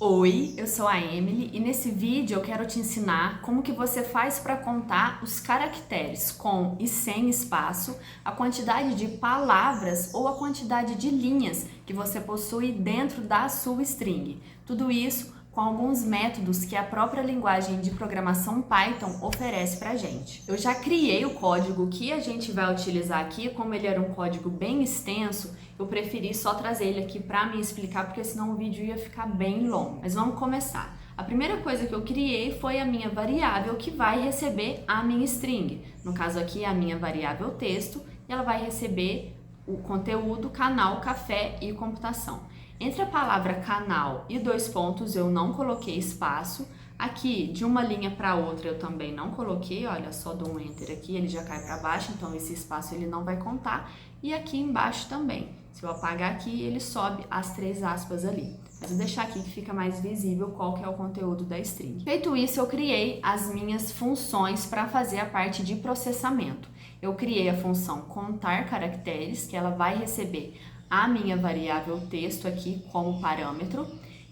Oi, eu sou a Emily e nesse vídeo eu quero te ensinar como que você faz para contar os caracteres com e sem espaço, a quantidade de palavras ou a quantidade de linhas que você possui dentro da sua string. Tudo isso com alguns métodos que a própria linguagem de programação Python oferece pra gente. Eu já criei o código que a gente vai utilizar aqui, como ele era um código bem extenso, eu preferi só trazer ele aqui para me explicar, porque senão o vídeo ia ficar bem longo. Mas vamos começar. A primeira coisa que eu criei foi a minha variável que vai receber a minha string. No caso aqui, a minha variável texto, e ela vai receber o conteúdo canal, café e computação. Entre a palavra canal e dois pontos eu não coloquei espaço. Aqui, de uma linha para outra, eu também não coloquei, olha, só dou um enter aqui, ele já cai para baixo, então esse espaço ele não vai contar. E aqui embaixo também. Se eu apagar aqui, ele sobe as três aspas ali. Mas vou deixar aqui que fica mais visível qual que é o conteúdo da string. Feito isso, eu criei as minhas funções para fazer a parte de processamento. Eu criei a função contar caracteres, que ela vai receber a minha variável texto aqui como parâmetro,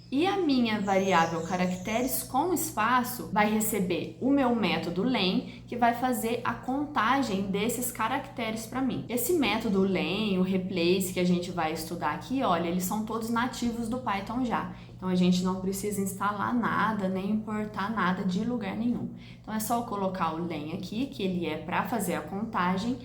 e a minha variável caracteres com espaço vai receber o meu método len, que vai fazer a contagem desses caracteres para mim. Esse método len, o replace que a gente vai estudar aqui, olha, eles são todos nativos do Python já. Então a gente não precisa instalar nada, nem importar nada de lugar nenhum. Então é só eu colocar o len aqui, que ele é para fazer a contagem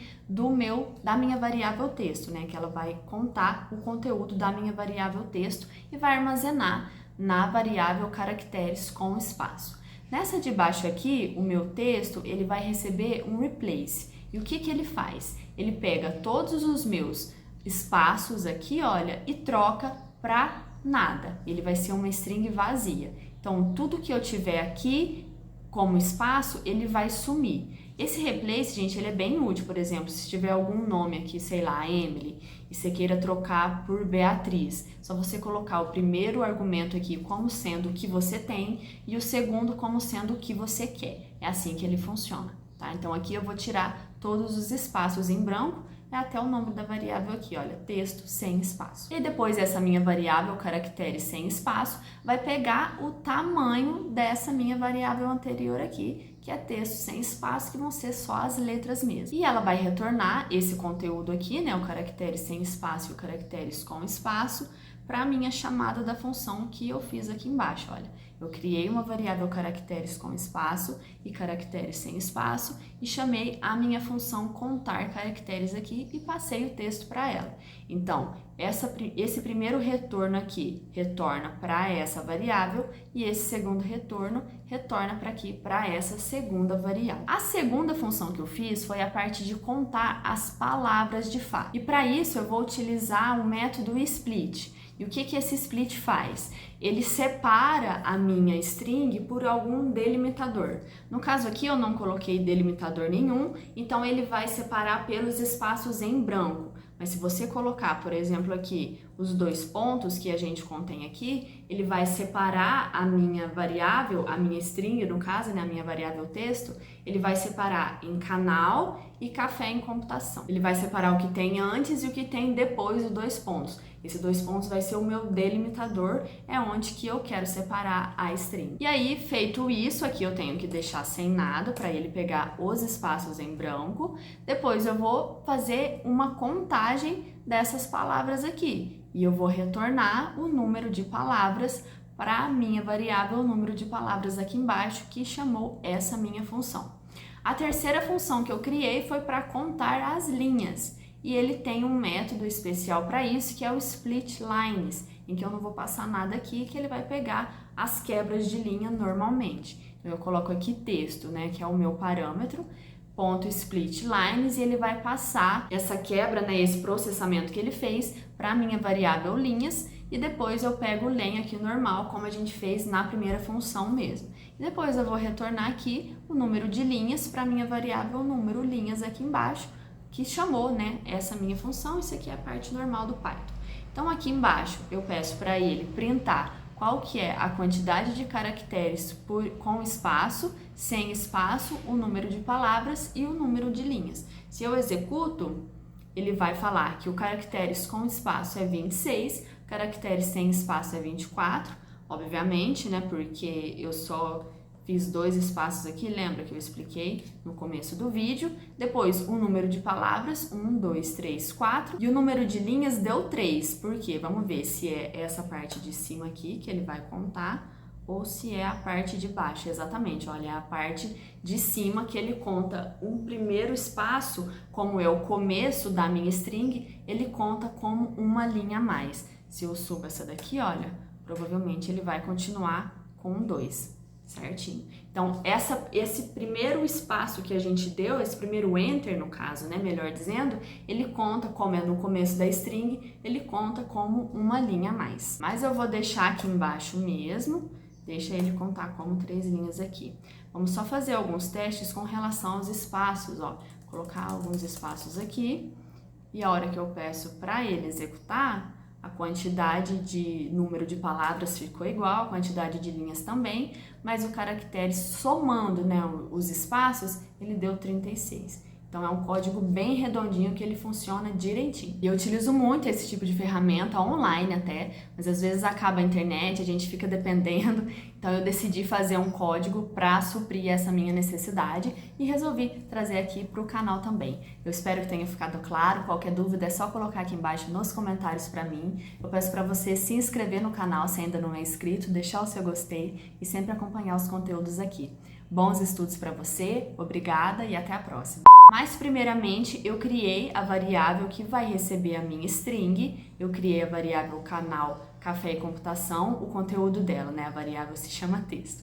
da minha variável texto, né? Que ela vai contar o conteúdo da minha variável texto e vai armazenar na variável caracteres com espaço. Nessa de baixo aqui, o meu texto, ele vai receber um replace. E o que que ele faz? Ele pega todos os meus espaços aqui, olha, e troca para nada. Ele vai ser uma string vazia. Então, tudo que eu tiver aqui como espaço, ele vai sumir. Esse replace, gente, ele é bem útil. Por exemplo, se tiver algum nome aqui, sei lá, Emily, e você queira trocar por Beatriz, só você colocar o primeiro argumento aqui como sendo o que você tem e o segundo como sendo o que você quer. É assim que ele funciona, tá? Então aqui eu vou tirar todos os espaços em branco, é até o nome da variável aqui, olha, texto sem espaço. E depois essa minha variável caracteres sem espaço vai pegar o tamanho dessa minha variável anterior aqui, que é texto sem espaço, que vão ser só as letras mesmo. E ela vai retornar esse conteúdo aqui, né, o caracteres sem espaço e o caracteres com espaço, para a minha chamada da função que eu fiz aqui embaixo, olha. Eu criei uma variável caracteres com espaço e caracteres sem espaço e chamei a minha função contar caracteres aqui e passei o texto para ela. Então, esse primeiro retorno aqui retorna para essa variável e esse segundo retorno retorna para aqui, para essa segunda variável. A segunda função que eu fiz foi a parte de contar as palavras de fato. E para isso eu vou utilizar o método split. E o que que esse split faz? Ele separa a minha string por algum delimitador. No caso aqui eu não coloquei delimitador nenhum, então ele vai separar pelos espaços em branco. Mas se você colocar, por exemplo, aqui os dois pontos que a gente contém aqui, ele vai separar a minha variável, a minha string, no caso, né, a minha variável texto, ele vai separar em canal e café em computação. Ele vai separar o que tem antes e o que tem depois dos dois pontos. Esse dois pontos vai ser o meu delimitador, é onde que eu quero separar a string. E aí, feito isso, aqui eu tenho que deixar sem nada para ele pegar os espaços em branco. Depois eu vou fazer uma contagem dessas palavras aqui. E eu vou retornar o número de palavras para a minha variável, o número de palavras aqui embaixo, que chamou essa minha função. A terceira função que eu criei foi para contar as linhas. E ele tem um método especial para isso, que é o split lines, em que eu não vou passar nada aqui, que ele vai pegar as quebras de linha normalmente. Então, eu coloco aqui texto, né, que é o meu parâmetro, ponto split lines, e ele vai passar essa quebra, né, esse processamento que ele fez para a minha variável linhas, e depois eu pego o len aqui normal, como a gente fez na primeira função mesmo. E depois eu vou retornar aqui o número de linhas para a minha variável número linhas aqui embaixo, que chamou, né, essa minha função. Isso aqui é a parte normal do Python. Então aqui embaixo eu peço para ele printar qual que é a quantidade de caracteres com espaço, sem espaço, o número de palavras e o número de linhas. Se eu executo, ele vai falar que o caracteres com espaço é 26, caracteres sem espaço é 24, obviamente, né, porque eu só fiz 2 espaços aqui, lembra que eu expliquei no começo do vídeo. Depois, o número de palavras, 1, 2, 3, 4. E o número de linhas deu 3. Por quê? Vamos ver se é essa parte de cima aqui que ele vai contar ou se é a parte de baixo. Exatamente, olha, é a parte de cima que ele conta o primeiro espaço, como é o começo da minha string, ele conta como uma linha a mais. Se eu subo essa daqui, olha, provavelmente ele vai continuar com 2. Certinho. Então, esse primeiro espaço que a gente deu, esse primeiro enter no caso, né, melhor dizendo, ele conta, como é no começo da string, ele conta como uma linha a mais. Mas eu vou deixar aqui embaixo mesmo, deixa ele contar como 3 linhas aqui. Vamos só fazer alguns testes com relação aos espaços, ó. Colocar alguns espaços aqui, e a hora que eu peço para ele executar, a quantidade de número de palavras ficou igual, a quantidade de linhas também, mas o caractere somando, né, os espaços, ele deu 36. Então é um código bem redondinho que ele funciona direitinho. E eu utilizo muito esse tipo de ferramenta online até, mas às vezes acaba a internet, a gente fica dependendo. Então eu decidi fazer um código para suprir essa minha necessidade e resolvi trazer aqui para o canal também. Eu espero que tenha ficado claro. Qualquer dúvida é só colocar aqui embaixo nos comentários para mim. Eu peço para você se inscrever no canal se ainda não é inscrito, deixar o seu gostei e sempre acompanhar os conteúdos aqui. Bons estudos para você, obrigada e até a próxima! Mas primeiramente eu criei a variável que vai receber a minha string, eu criei a variável canal Café e Computação, o conteúdo dela, né? A variável se chama texto.